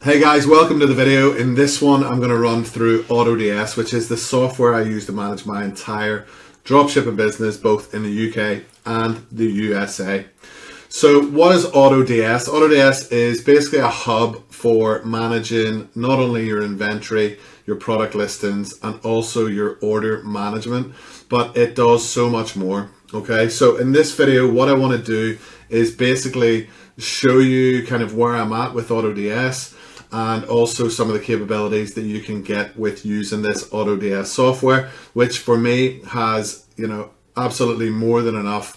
Hey guys, welcome to the video. In this one, I'm going to run through AutoDS, which is the software I use to manage my entire dropshipping business, both in the UK and the USA. So what is AutoDS? AutoDS is basically a hub for managing not only your inventory, your product listings, and also your order management, but it does so much more. Okay, so in this video, what I want to do is basically show you kind of where I'm at with AutoDS, and also some of the capabilities that you can get with using this AutoDS software, which for me has, absolutely more than enough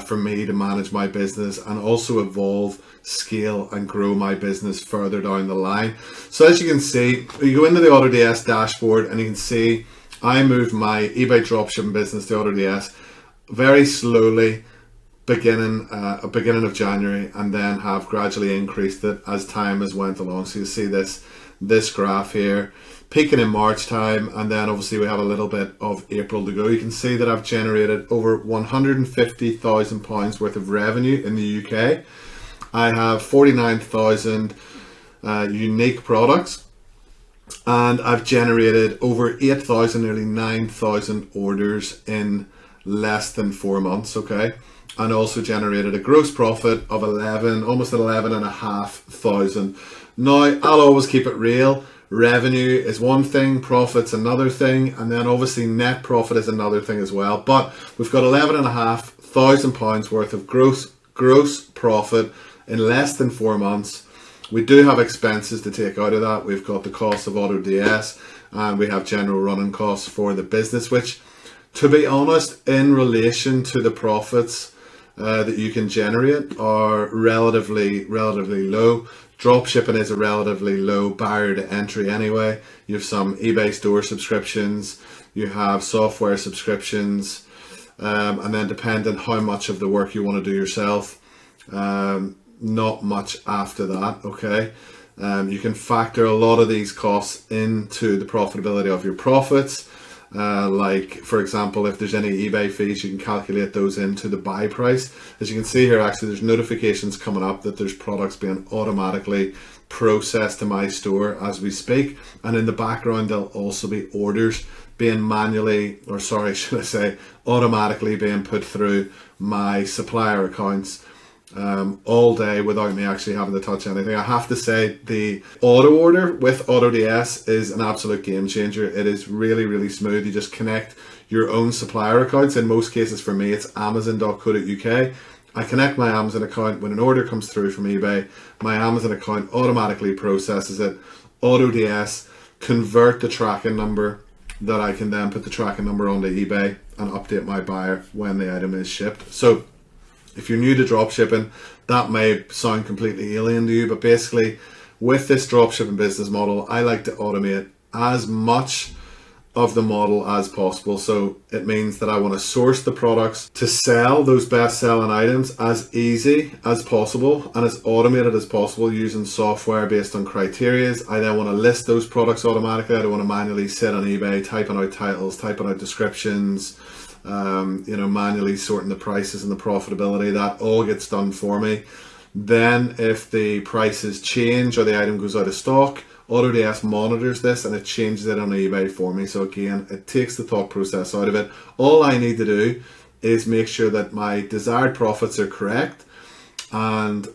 for me to manage my business and also evolve, scale, and grow my business further down the line. So as you can see, you go into the AutoDS dashboard and you can see I moved my eBay dropshipping business to AutoDS very slowly, beginning of January, and then have gradually increased it as time has went along. So you see this graph here peaking in March time, and then obviously we have a little bit of April to go. You can see that I've generated over £150,000 worth of revenue in the UK. I have 49,000 unique products, and I've generated over 8,000, nearly 9,000 orders in less than 4 months. Okay. And also generated a gross profit of almost 11,500. Now, I'll always keep it real. Revenue is one thing, profit's another thing, and then obviously net profit is another thing as well. But we've got £11,500 worth of gross profit in less than 4 months. We do have expenses to take out of that. We've got the cost of AutoDS, and we have general running costs for the business, which, to be honest, in relation to the profits that you can generate, are relatively low. Dropshipping is a relatively low barrier to entry anyway. You have some eBay store subscriptions, you have software subscriptions, and then depending how much of the work you want to do yourself, not much after that. Okay, you can factor a lot of these costs into the profitability of your profits. Like, for example, if there's any eBay fees, you can calculate those into the buy price. As you can see here, actually, there's notifications coming up that there's products being automatically processed to my store as we speak. And in the background, there'll also be orders being automatically being put through my supplier accounts all day without me actually having to touch anything. I have to say, the auto order with AutoDS is an absolute game changer. It is really smooth. You just connect your own supplier accounts. In most cases, for me, it's amazon.co.uk. I connect my Amazon account. When an order comes through from eBay, my Amazon account automatically processes it. AutoDS convert the tracking number, that I can then put the tracking number onto eBay and update my buyer when the item is shipped. So if you're new to dropshipping, that may sound completely alien to you, but basically with this dropshipping business model, I like to automate as much of the model as possible. So it means that I want to source the products to sell those best selling items as easy as possible and as automated as possible using software based on criteria. I then want to list those products automatically. I don't want to manually sit on eBay, typing out titles, typing out descriptions, manually sorting the prices and the profitability. That all gets done for me. Then if the prices change or the item goes out of stock, AutoDS monitors this and it changes it on eBay for me. So again, it takes the thought process out of it. All I need to do is make sure that my desired profits are correct, and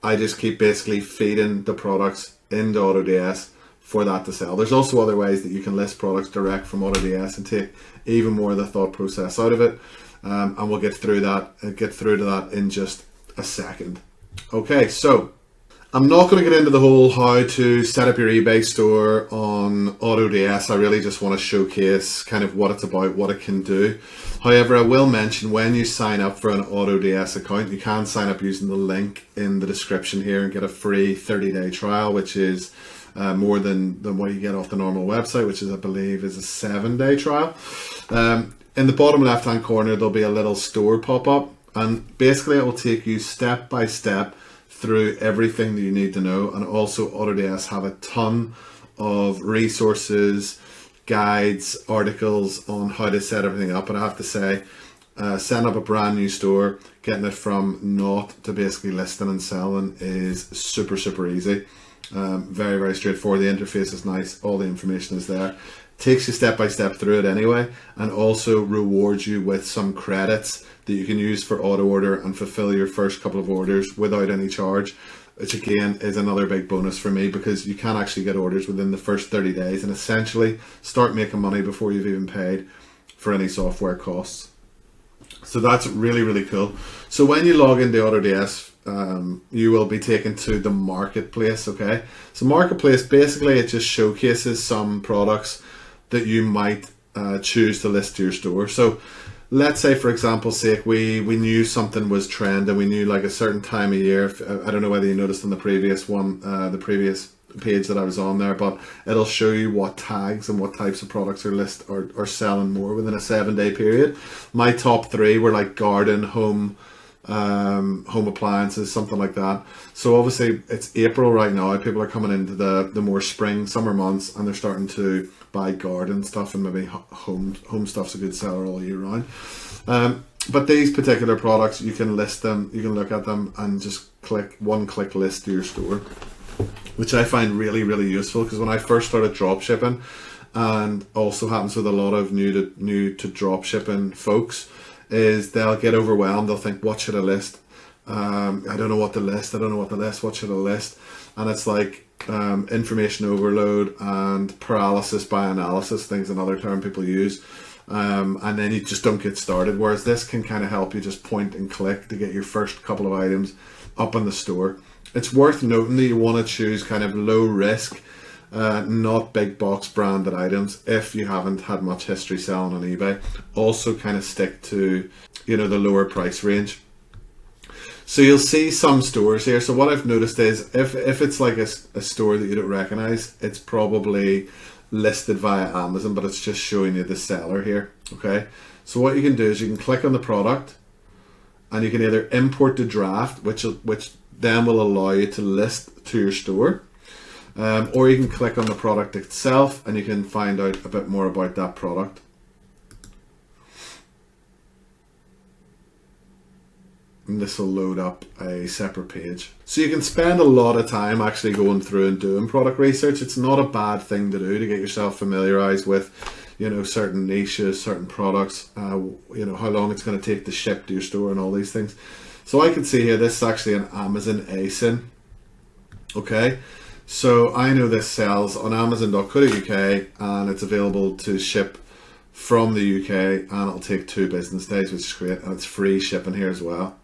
I just keep basically feeding the products into AutoDS for that to sell. There's also other ways that you can list products direct from AutoDS and take even more of the thought process out of it, and we'll get through to that in just a second. Okay, so I'm not going to get into the whole how to set up your eBay store on AutoDS. I really just want to showcase kind of what it's about, what it can do. However, I will mention, when you sign up for an AutoDS account, you can sign up using the link in the description here and get a free 30-day trial, which is more than what you get off the normal website, which is, I believe, is a 7-day trial. In the bottom left hand corner, there'll be a little store pop up, and basically it will take you step by step through everything that you need to know. And also AutoDS have a ton of resources, guides, articles on how to set everything up. And I have to say, setting up a brand new store, getting it from naught to basically listing and selling is super easy. Very, very straightforward. The interface is nice. All the information is there. Takes you step by step through it anyway, and also rewards you with some credits that you can use for auto order and fulfill your first couple of orders without any charge, which again is another big bonus for me, because you can actually get orders within the first 30 days and essentially start making money before you've even paid for any software costs. So that's really, really cool. So when you log into AutoDS, you will be taken to the marketplace. Okay, so marketplace, basically it just showcases some products that you might choose to list to your store. So let's say, for example's sake, we knew something was trend, and we knew like a certain time of year. I don't know whether you noticed on the previous one, the previous page that I was on there, but it'll show you what tags and what types of products are selling more within a 7-day period. My top 3 were like garden, home appliances, something like that. So obviously it's April right now. People are coming into the more spring, summer months, and they're starting to buy garden stuff, and maybe home stuff's a good seller all year round. But these particular products, you can list them, you can look at them and just click one-click list to your store, which I find really, really useful, because when I first started drop shipping, and also happens with a lot of new to drop shipping folks, is they'll get overwhelmed. They'll think, what should I list? I don't know what to list. What should I list? And it's like information overload and paralysis by analysis, things another term people use. And then you just don't get started. Whereas this can kind of help you just point and click to get your first couple of items up in the store. It's worth noting that you want to choose kind of low risk, not big box branded items if you haven't had much history selling on eBay. Also kind of stick to, the lower price range. So you'll see some stores here. So what I've noticed is if it's like a store that you don't recognize, it's probably listed via Amazon, but it's just showing you the seller here. Okay. So what you can do is you can click on the product, and you can either import the draft, which then will allow you to list to your store. Or you can click on the product itself, and you can find out a bit more about that product. And this will load up a separate page. So you can spend a lot of time actually going through and doing product research. It's not a bad thing to do to get yourself familiarized with, certain niches, certain products, how long it's going to take to ship to your store and all these things. So I can see here, this is actually an Amazon ASIN. Okay. So I know this sells on Amazon.co.uk, and it's available to ship from the UK, and it'll take 2 business days, which is great, and it's free shipping here as well.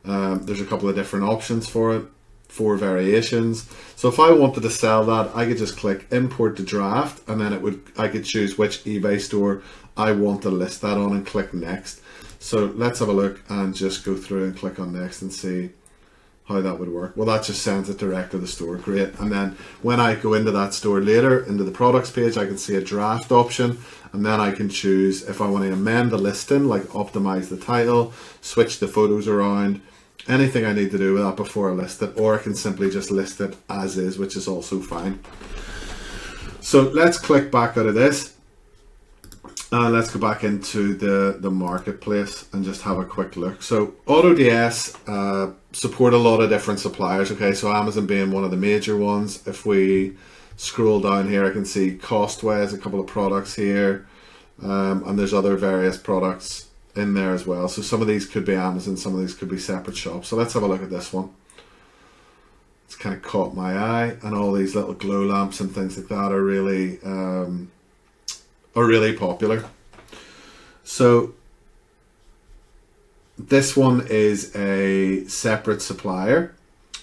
There's a couple of different options for it, 4 variations. So if I wanted to sell that, I could just click import the draft, and then I could choose which eBay store I want to list that on and click next. So let's have a look and just go through and click on next and see how that would work. Well, that just sends it direct to the store. Great. And then when I go into that store later, into the products page, I can see a draft option, and then I can choose if I want to amend the listing, like optimize the title, switch the photos around, anything I need to do with that before I list it, or I can simply just list it as is, which is also fine. So let's click back out of this. Let's go back into the marketplace and just have a quick look. So AutoDS support a lot of different suppliers. Okay, so Amazon being one of the major ones. If we scroll down here, I can see Costways, a couple of products here, and there's other various products in there as well. So some of these could be Amazon, some of these could be separate shops. So let's have a look at this one. It's kind of caught my eye, and all these little glow lamps and things like that are really popular. So this one is a separate supplier,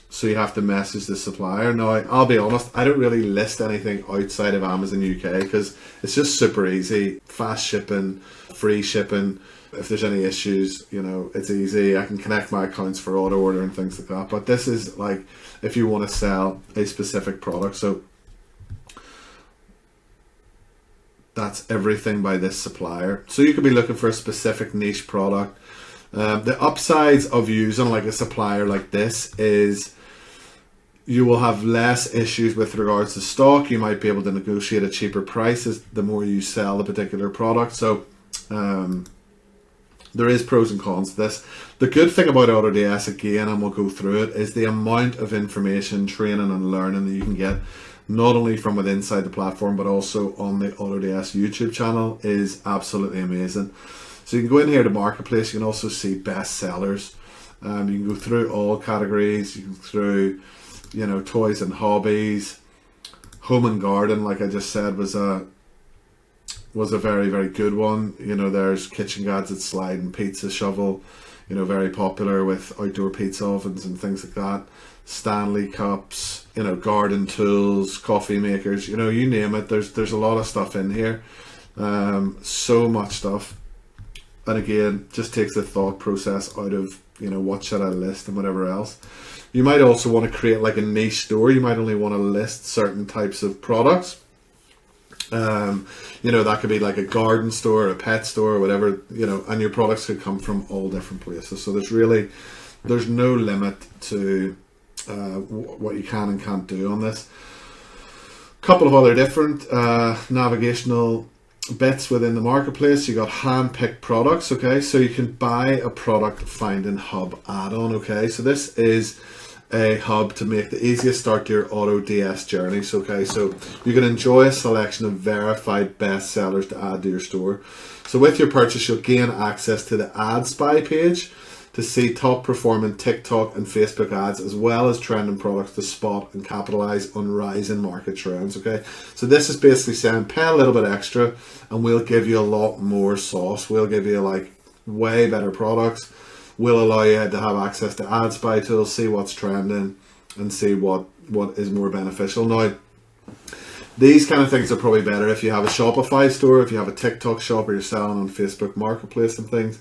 so you have to message the supplier. Now I'll be honest, I don't really list anything outside of Amazon UK because it's just super easy, fast shipping, free shipping. If there's any issues, it's easy. I can connect my accounts for auto order and things like that. But this is like if you want to sell a specific product. So that's everything by this supplier. So you could be looking for a specific niche product. The upsides of using like a supplier like this is you will have less issues with regards to stock. You might be able to negotiate a cheaper prices the more you sell a particular product. So There is pros and cons to this. The good thing about AutoDS, again, and we'll go through it, is the amount of information, training and learning that you can get, not only from within inside the platform, but also on the AutoDS YouTube channel, is absolutely amazing. So you can go in here to Marketplace, you can also see best sellers. You can go through all categories, you can go through, you know, toys and hobbies. Home and garden, like I just said, was a very, very good one. You know, there's kitchen gadgets, slide and pizza shovel, you know, very popular with outdoor pizza ovens and things like that. Stanley cups, you know, garden tools, coffee makers, you know, you name it. There's a lot of stuff in here. So much stuff. And again, just takes the thought process out of, you know, what should I list and whatever else. You might also want to create like a niche store. You might only want to list certain types of products. You know, that could be like a garden store, a pet store, or whatever, you know, and your products could come from all different places. So there's no limit to what you can and can't do on this. A couple of other different navigational bits within the marketplace. You got hand-picked products. Okay, so you can buy a product finding hub add-on. Okay, so this is a hub to make the easiest start to your AutoDS journeys. Okay, so you can enjoy a selection of verified best sellers to add to your store. So with your purchase, you'll gain access to the Ad Spy page to see top performing TikTok and Facebook ads, as well as trending products to spot and capitalize on rising market trends. Okay, so this is basically saying pay a little bit extra and we'll give you a lot more sauce. We'll give you like way better products. We'll allow you to have access to Ad Spy tools, see what's trending and see what is more beneficial. Now, these kind of things are probably better if you have a Shopify store, if you have a TikTok shop, or you're selling on Facebook Marketplace and things.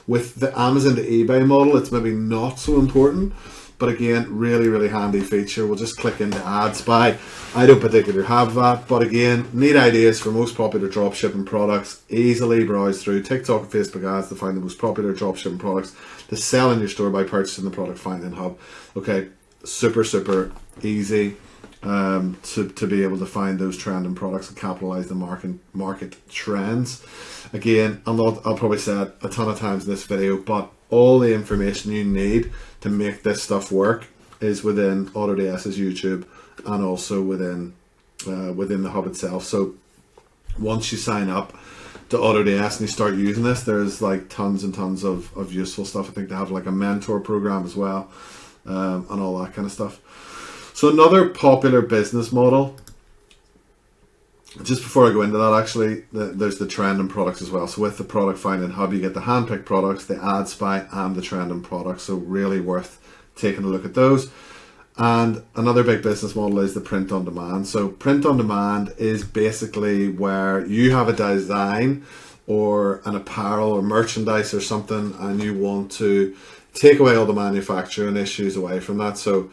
With the Amazon to eBay model, it's maybe not so important, but again, really, really handy feature. We'll just click into Ad Spy. I don't particularly have that, but again, neat ideas for most popular dropshipping products. Easily browse through TikTok and Facebook ads to find the most popular dropshipping products to sell in your store by purchasing the product finding hub. Okay, super, super easy to be able to find those trending products and capitalize the market trends. Again, I'll probably say it a ton of times in this video, but all the information you need to make this stuff work is within AutoDS's YouTube and also within the hub itself. So once you sign up to AutoDS and you start using this, there's like tons and tons of useful stuff. I think they have like a mentor program as well, and all that kind of stuff. So another popular business model, just before I go into that, actually, there's the trending products as well. So with the product finding hub, you get the handpicked products, the Ad Spy, and the trending products. So really worth taking a look at those. And another big business model is the print on demand. So print on demand is basically where you have a design or an apparel or merchandise or something, and you want to take away all the manufacturing issues away from that. So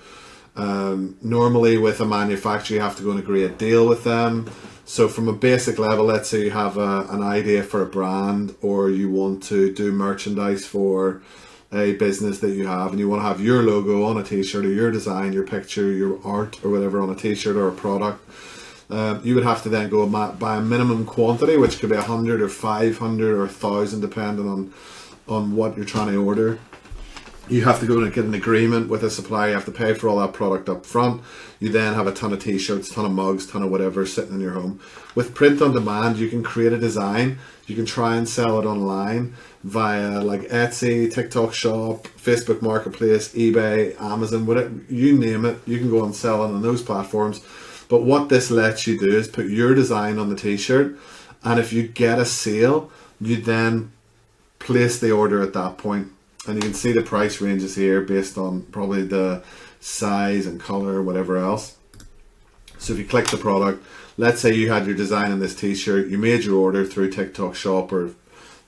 normally with a manufacturer, you have to go and agree a deal with them. So from a basic level, let's say you have an idea for a brand, or you want to do merchandise for a business that you have, and you want to have your logo on a t-shirt, or your design, your picture, your art or whatever on a t-shirt or a product. You would have to then go buy a minimum quantity, which could be 100 or 500 or 1,000 depending on what you're trying to order. You have to go and get an agreement with a supplier. You have to pay for all that product up front. You then have a ton of t-shirts, ton of mugs, ton of whatever sitting in your home. With print on demand, you can create a design. You can try and sell it online via like Etsy, TikTok Shop, Facebook Marketplace, eBay, Amazon, whatever, you name it. You can go and sell it on those platforms. But what this lets you do is put your design on the t-shirt, and if you get a sale, you then place the order at that point. And you can see the price ranges here based on probably the size and color or whatever else. So if you click the product, let's say you had your design on this t-shirt, you made your order through TikTok Shop or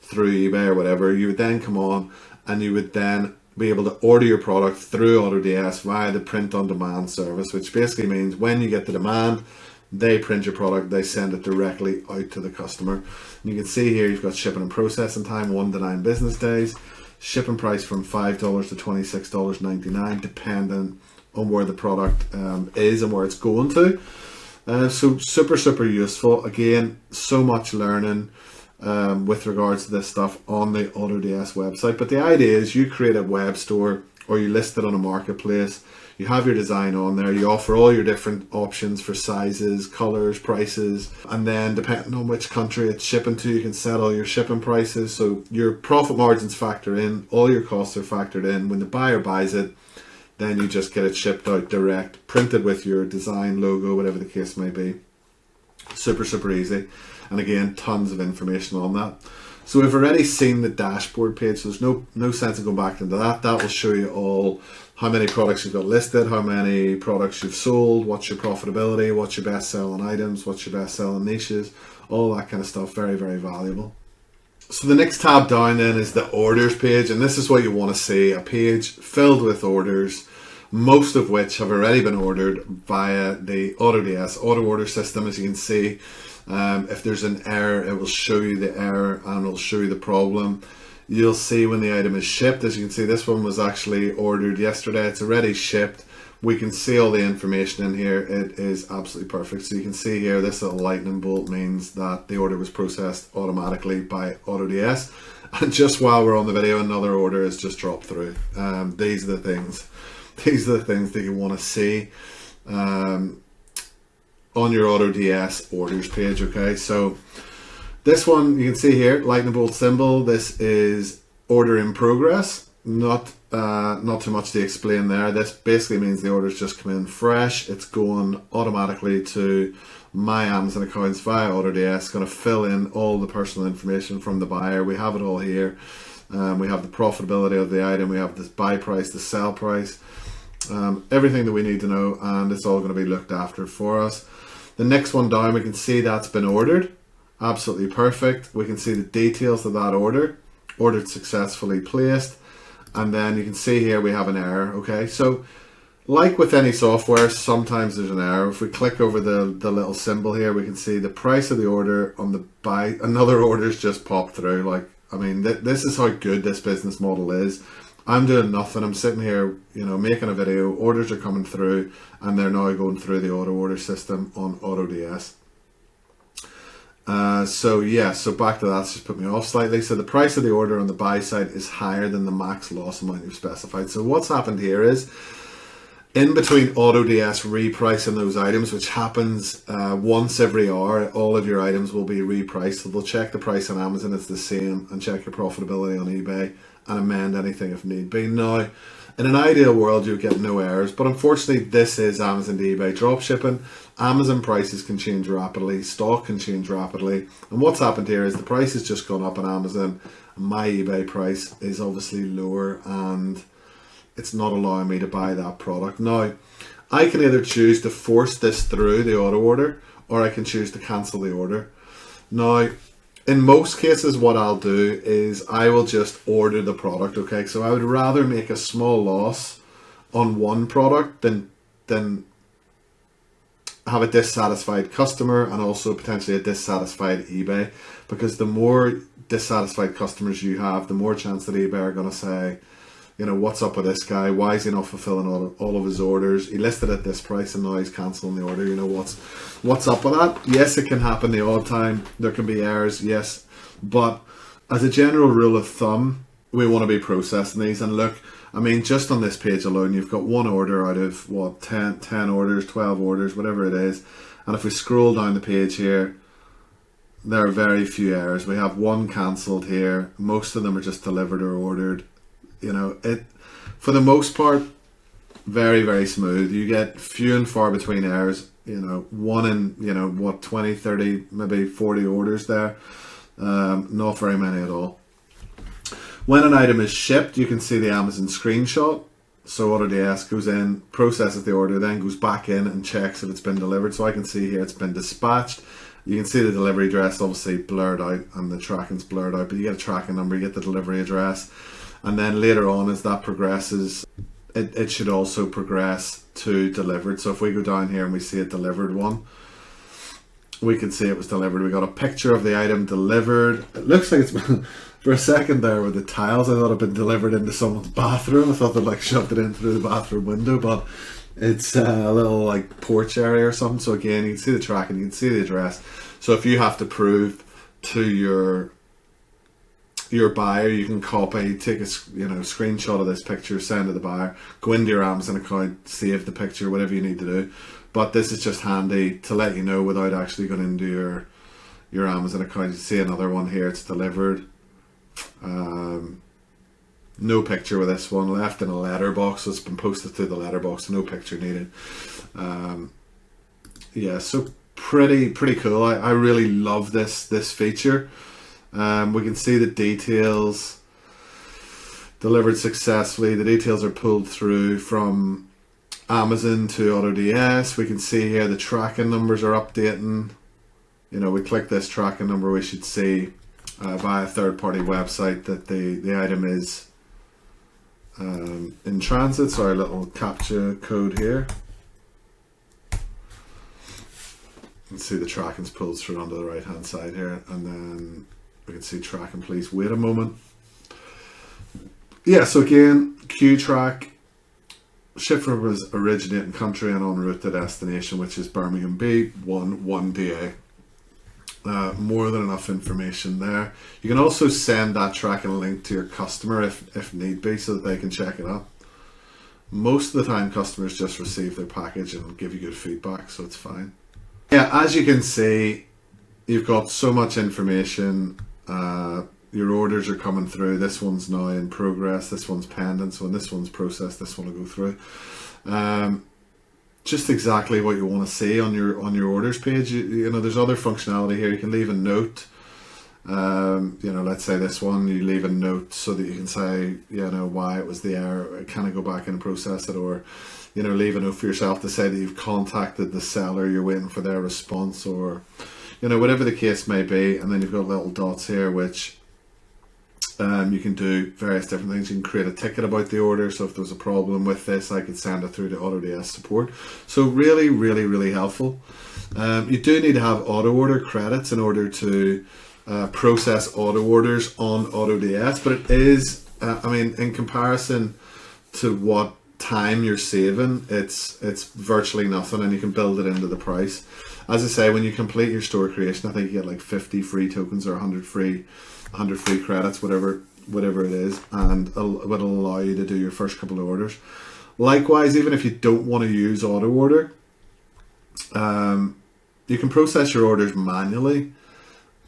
through eBay or whatever, you would then come on and you would then be able to order your product through AutoDS via the print on demand service, which basically means when you get the demand, they print your product, they send it directly out to the customer. And you can see here you've got shipping and processing time, 1 to 9 business days. Shipping price from $5 to $26.99, depending on where the product is and where it's going to. So super, super useful. Again, so much learning. with regards to this stuff on the AutoDS website. But the idea is you create a web store or you list it on a marketplace. You have your design on there. You offer all your different options for sizes, colors, prices, and then depending on which country it's shipping to, you can set all your shipping prices. So your profit margins factor in, all your costs are factored in. When the buyer buys it, then you just get it shipped out direct, printed with your design, logo, whatever the case may be. Super, super easy. And again, tons of information on that. So we've already seen the dashboard page, so there's no sense in going back into that. That will show you all how many products you've got listed, how many products you've sold, what's your profitability, what's your best selling items, what's your best selling niches, all that kind of stuff. Very, very valuable. So the next tab down then is the orders page, and this is what you want to see, a page filled with orders, most of which have already been ordered via the AutoDS auto order system. As you can see, if there's an error, it will show you the error and it'll show you the problem. You'll see when the item is shipped. As you can see, this one was actually ordered yesterday. It's already shipped. We can see all the information in here. It is absolutely perfect. So you can see here, this little lightning bolt means that the order was processed automatically by AutoDS. And just while we're on the video, another order has just dropped through. These are the things. These are the things that you want to see on your AutoDS orders page. Okay, so this one you can see here, lightning bolt symbol. This is order in progress. Not too much to explain there. This basically means the order's just come in fresh. It's going automatically to my Amazon accounts via AutoDS. It's going to fill in all the personal information from the buyer. We have it all here. We have the profitability of the item. We have the buy price, the sell price, everything that we need to know, and it's all going to be looked after for us. The next one down, we can see that's been ordered. Absolutely perfect. We can see the details of that order. Ordered successfully placed. And then you can see here we have an error. Okay, so like with any software, sometimes there's an error. If we click over the little symbol here, we can see the price of the order on the buy. Another order's just popped through. Like, I mean, this is how good this business model is. I'm doing nothing. I'm sitting here, you know, making a video. Orders are coming through, and they're now going through the auto order system on AutoDS. So back to that, just put me off slightly. So the price of the order on the buy side is higher than the max loss amount you've specified. So what's happened here is, in between AutoDS repricing those items, which happens once every hour, all of your items will be repriced. So they'll check the price on Amazon, it's the same, and check your profitability on eBay and amend anything if need be. Now, in an ideal world, you get no errors, but unfortunately, this is Amazon to eBay dropshipping. Amazon prices can change rapidly, stock can change rapidly, and what's happened here is the price has just gone up on Amazon. My eBay price is obviously lower, and it's not allowing me to buy that product. Now, I can either choose to force this through the auto order, or I can choose to cancel the order. Now, in most cases, what I'll do is I will just order the product. Okay, so I would rather make a small loss on one product than have a dissatisfied customer and also potentially a dissatisfied eBay, because the more dissatisfied customers you have, the more chance that eBay are going to say, you know, what's up with this guy? Why is he not fulfilling all of his orders? He listed at this price and now he's cancelling the order. You know, what's up with that? Yes, it can happen the odd time. There can be errors, yes. But as a general rule of thumb, we want to be processing these. And look, I mean, just on this page alone, you've got one order out of, what, 10 orders, 12 orders, whatever it is. And if we scroll down the page here, there are very few errors. We have one cancelled here. Most of them are just delivered or ordered. You know, it, for the most part, very, very smooth. You get few and far between errors, you know, one in, you know, what, 20, 30, maybe 40 orders there. Not very many at all. When an item is shipped, you can see the Amazon screenshot. So AutoDS goes in, processes the order, then goes back in and checks if it's been delivered. So I can see here it's been dispatched. You can see the delivery address obviously blurred out and the tracking's blurred out, but you get a tracking number, you get the delivery address. And then later on, as that progresses, it should also progress to delivered. So if we go down here and we see a delivered one, we can see it was delivered. We got a picture of the item delivered. It looks like it's been, for a second there with the tiles, I thought it had been delivered into someone's bathroom. I thought they'd like shoved it in through the bathroom window, but it's a little like porch area or something. So again, you can see the tracking, you can see the address. So if you have to prove to your buyer. You can copy, take a screenshot of this picture, send to the buyer, go into your Amazon account, save the picture, whatever you need to do. But this is just handy to let you know without actually going into your Amazon account. You see another one here, it's delivered. No picture with this one, left in a letterbox, so it's been posted through the letterbox, no picture needed. Yeah, so pretty cool. I really love this feature. We can see the details, delivered successfully. The details are pulled through from Amazon to AutoDS. We can see here the tracking numbers are updating. We click this tracking number, we should see via a third-party website that the item is in transit. So our little captcha code here. You can see the tracking's pulled through onto the right hand side here, and then we can see tracking, please wait a moment. Yeah, so again, Q track, ship from his originating country and en route to destination, which is Birmingham B1 1DA. More than enough information there. You can also send that tracking link to your customer if need be, so that they can check it out. Most of the time customers just receive their package and give you good feedback, so it's fine. Yeah, as you can see, you've got so much information. Your orders are coming through. This one's now in progress, this one's pending, so when this one's processed, this one will go through. Just exactly what you want to see on your orders page. There's other functionality here. You can leave a note. Let's say this one, you leave a note so that you can say, why it was the error. Can I go back and process it? Or, leave a note for yourself to say that you've contacted the seller, you're waiting for their response, or, whatever the case may be. And then you've got little dots here, which you can do various different things. You can create a ticket about the order. So if there's a problem with this, I could send it through to AutoDS support. So really, really, really helpful. You do need to have auto order credits in order to process auto orders on AutoDS, but it is, in comparison to what time you're saving, it's virtually nothing, and you can build it into the price. As I say, when you complete your store creation, I think you get like 50 free tokens or 100 free credits, whatever it is, and it would allow you to do your first couple of orders. Likewise, even if you don't want to use auto order, you can process your orders manually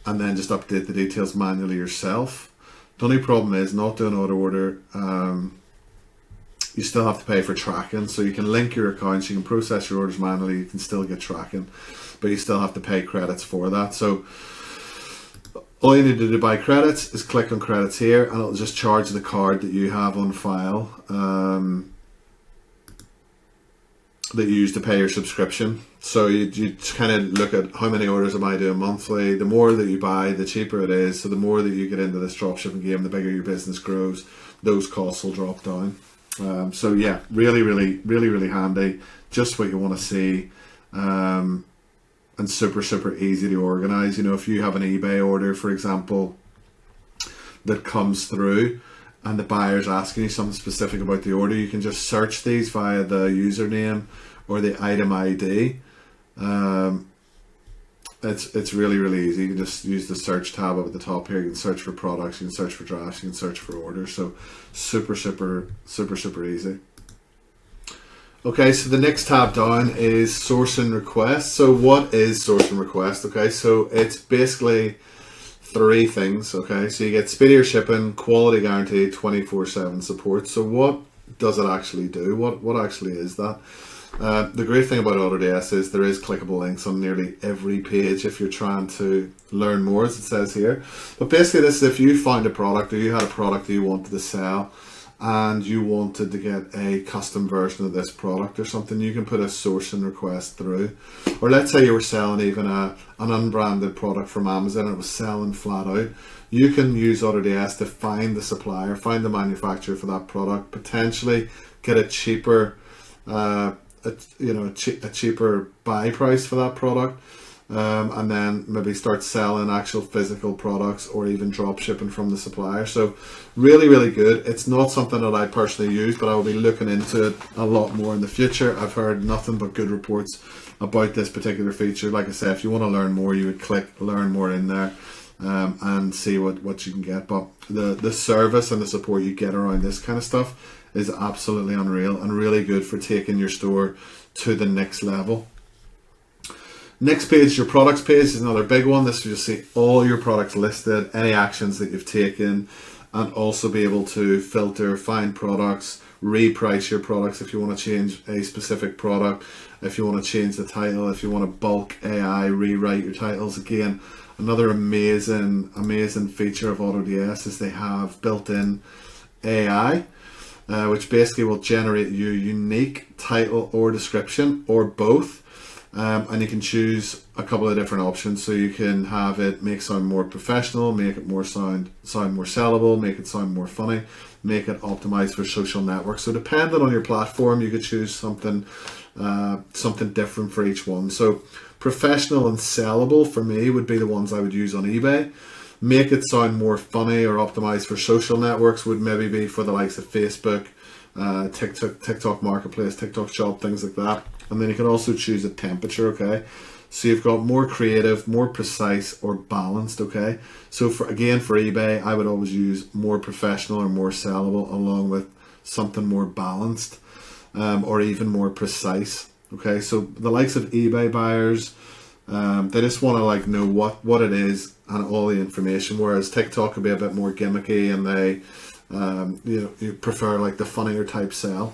and then just update the details manually yourself. The only problem is not doing auto order. You still have to pay for tracking, so you can link your accounts, you can process your orders manually, you can still get tracking, but you still have to pay credits for that. So all you need to do to buy credits is click on credits here, and it'll just charge the card that you have on file that you use to pay your subscription. So you kind of look at how many orders am I doing monthly. The more that you buy, the cheaper it is. So the more that you get into this dropshipping game, the bigger your business grows, those costs will drop down. So yeah, really, really, really, really handy. Just what you want to see. And super easy to organize. If you have an eBay order, for example, that comes through and the buyer's asking you something specific about the order, you can just search these via the username or the item ID. It's really, really easy. You can just use the search tab up at the top here. You can search for products, you can search for drafts, you can search for orders. So super easy. Okay, so the next tab down is source and request. So what is source and request? Okay, so it's basically three things. Okay, so you get speedier shipping, quality guarantee, 24/7 support. So what does it actually do? What actually is that? The great thing about AutoDS is there is clickable links on nearly every page if you're trying to learn more, as it says here. But basically this is if you found a product, or you had a product that you wanted to sell, and you wanted to get a custom version of this product or something, you can put a source and request through. Or let's say you were selling even an unbranded product from Amazon and it was selling flat out. You can use AutoDS to find the supplier, find the manufacturer for that product, potentially get a cheaper a cheaper buy price for that product, and then maybe start selling actual physical products or even drop shipping from the supplier. So really, really good. It's not something that I personally use, but I will be looking into it a lot more in the future. I've heard nothing but good reports about this particular feature. Like I said, if you want to learn more, you would click learn more in there. and see what you can get. But the service and the support you get around this kind of stuff is absolutely unreal and really good for taking your store to the next level. Next page, your products page, is another big one. This will just see all your products listed, any actions that you've taken, and also be able to filter, find products, reprice your products if you want to change a specific product, if you want to change the title, if you want to bulk AI, rewrite your titles. Again, another amazing feature of AutoDS is they have built-in AI, which basically will generate you a unique title or description, or both. And you can choose a couple of different options. So you can have it make sound more professional, make it more sound more sellable, make it sound more funny, make it optimized for social networks. So depending on your platform, you could choose something different for each one. So professional and sellable for me would be the ones I would use on eBay. Make it sound more funny or optimized for social networks would maybe be for the likes of Facebook, TikTok Marketplace, TikTok Shop, things like that. And then you can also choose a temperature, okay? So you've got more creative, more precise, or balanced, okay? So for eBay, I would always use more professional or more sellable along with something more balanced, or even more precise, okay? So the likes of eBay buyers, they just want to know what it is and all the information, whereas TikTok could be a bit more gimmicky, and they you prefer the funnier type sell.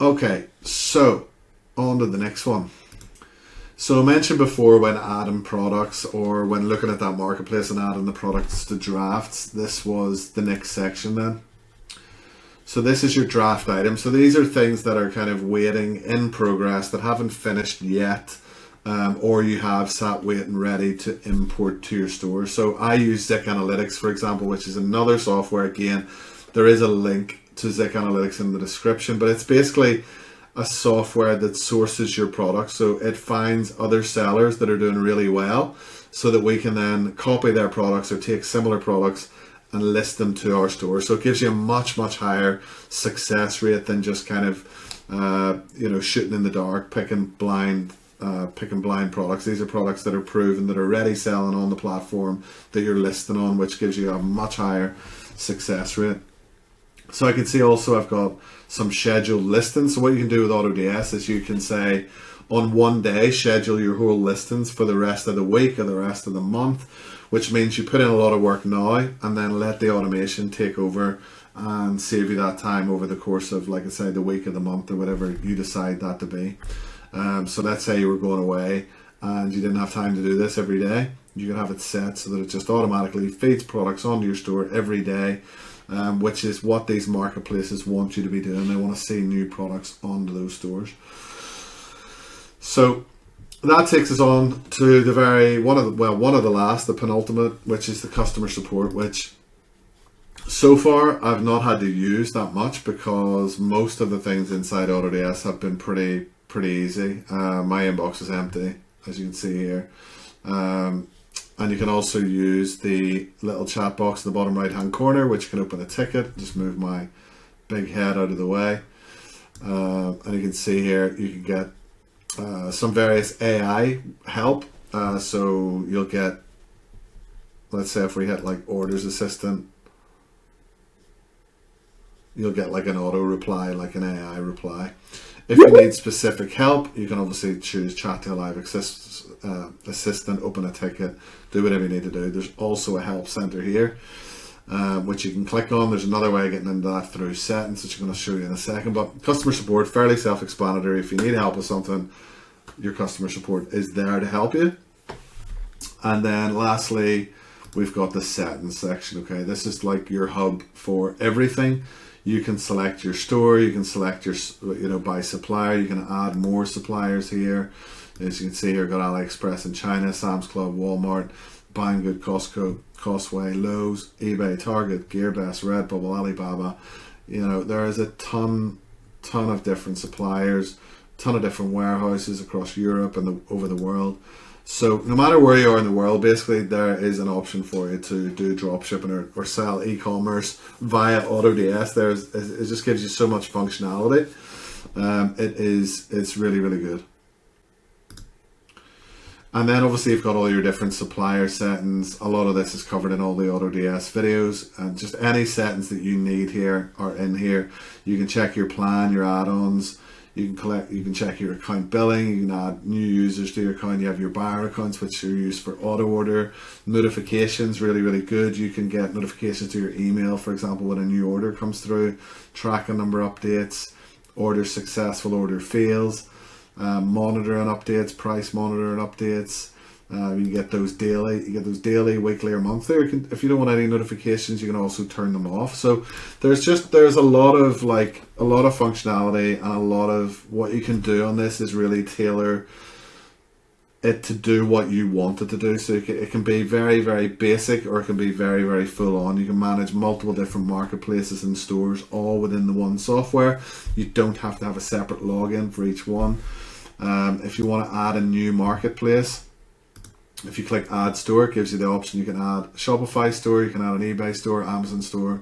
Okay, so on to the next one. So I mentioned before, when adding products or when looking at that marketplace and adding the products to drafts, this was the next section then. So this is your draft item. So these are things that are kind of waiting in progress, that haven't finished yet, or you have sat waiting ready to import to your store. So I use Zik Analytics, for example, which is another software. Again, there is a link to Zik Analytics in the description, but it's basically a software that sources your products. So it finds other sellers that are doing really well, so that we can then copy their products or take similar products and list them to our store. So it gives you a much higher success rate than just kind of shooting in the dark, picking blind products. These are products that are proven, that are already selling on the platform that you're listing on, which gives you a much higher success rate. So I can see also I've got some scheduled listings. So what you can do with AutoDS is you can say, on one day, schedule your whole listings for the rest of the week or the rest of the month, which means you put in a lot of work now and then let the automation take over and save you that time over the course of, like I say, the week or the month or whatever you decide that to be. So let's say you were going away and you didn't have time to do this every day. You can have it set so that it just automatically feeds products onto your store every day. Which is what these marketplaces want you to be doing. They want to see new products onto those stores. So that takes us on to the the penultimate, which is the customer support, which so far I've not had to use that much, because most of the things inside AutoDS have been pretty easy. My inbox is empty, as you can see here. And you can also use the little chat box in the bottom right hand corner, which can open a ticket. Just move my big head out of the way. And you can see here, you can get some various AI help. So you'll get, let's say if we hit orders assistant, you'll get an auto reply, an AI reply. If you need specific help, you can obviously choose chat to a live assistant, open a ticket, do whatever you need to do. There's also a help center here, which you can click on. There's another way of getting into that through settings, which I'm going to show you in a second. But customer support, fairly self-explanatory. If you need help with something, your customer support is there to help you. And then lastly, we've got the settings section. Okay, this is your hub for everything. You can select your store, you can select your, by supplier, you can add more suppliers here. As you can see here, got AliExpress in China, Sam's Club, Walmart, Banggood, Costco, Costway, Lowe's, eBay, Target, GearBest, Redbubble, Alibaba. There is a ton of different suppliers, ton of different warehouses across Europe and over the world. So no matter where you are in the world, basically there is an option for you to do drop shipping or sell e-commerce via AutoDS. It just gives you so much functionality. It's really good. And then obviously you've got all your different supplier settings. A lot of this is covered in all the AutoDS videos, and just any settings that you need here are in here. You can check your plan, your add-ons. You can check your account billing. You can add new users to your account. You have your buyer accounts, which are used for auto order. Notifications, really, really good. You can get notifications to your email, for example, when a new order comes through. Tracking number updates, order successful, order fails. Monitoring updates, price monitoring updates. You get those daily. You get those daily, weekly, or monthly. Or if you don't want any notifications, you can also turn them off. So there's a lot of functionality, and a lot of what you can do on this is really tailor it to do what you want it to do. So it can be very, very basic, or it can be very, very full on. You can manage multiple different marketplaces and stores all within the one software. You don't have to have a separate login for each one. If you want to add a new marketplace, if you click add store, it gives you the option. You can add a Shopify store, you can add an eBay store, Amazon store,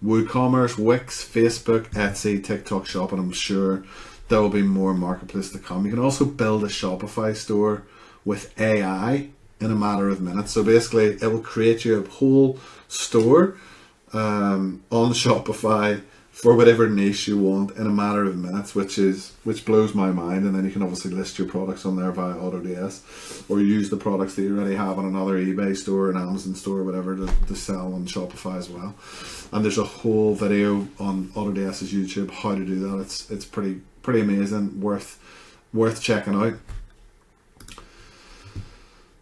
WooCommerce, Wix, Facebook, Etsy, TikTok Shop, and I'm sure there will be more marketplaces to come. You can also build a Shopify store with AI in a matter of minutes. So basically it will create you a whole store on Shopify for whatever niche you want in a matter of minutes, which blows my mind. And then you can obviously list your products on there via AutoDS, or use the products that you already have on another eBay store, an Amazon store, or whatever, to sell on Shopify as well. And there's a whole video on AutoDS's YouTube how to do that. It's pretty amazing, worth checking out.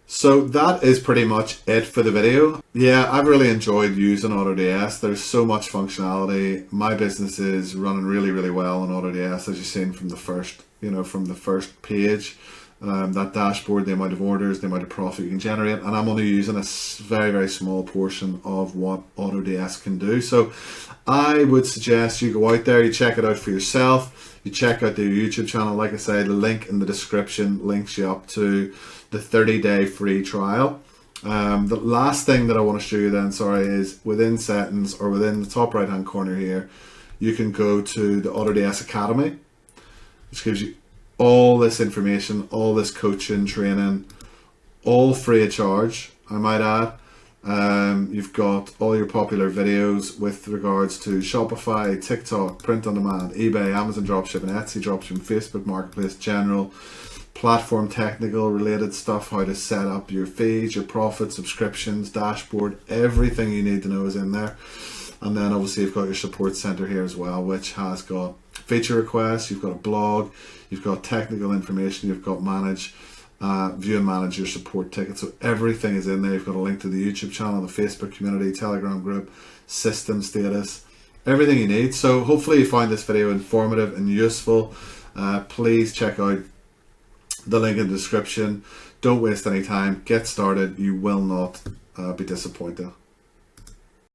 So that is pretty much it for the video. Yeah, I've really enjoyed using AutoDS. There's so much functionality. My business is running really, really well on AutoDS, as you've seen from the first page. That dashboard, the amount of orders, the amount of profit you can generate, and I'm only using a very, very small portion of what AutoDS can do. So I would suggest you go out there, you check it out for yourself, you check out their YouTube channel. Like I said, the link in the description links you up to the 30-day free trial. The last thing that I want to show you then, is within settings, or within the top right hand corner here, you can go to the AutoDS Academy, which gives you all this information, all this coaching, training, all free of charge, I might add. You've got all your popular videos with regards to Shopify, TikTok, print on demand, eBay, Amazon dropshipping, Etsy dropshipping, Facebook marketplace, general platform technical related stuff, how to set up your feeds, your profit, subscriptions, dashboard, everything you need to know is in there. And then obviously you've got your support center here as well, which has got feature requests, you've got a blog, you've got technical information, you've got view and manage your support tickets. So everything is in there. You've got a link to the YouTube channel, the Facebook community, Telegram group, system status, everything you need. So hopefully you find this video informative and useful. Please check out the link in the description. Don't waste any time. Get started. You will not be disappointed.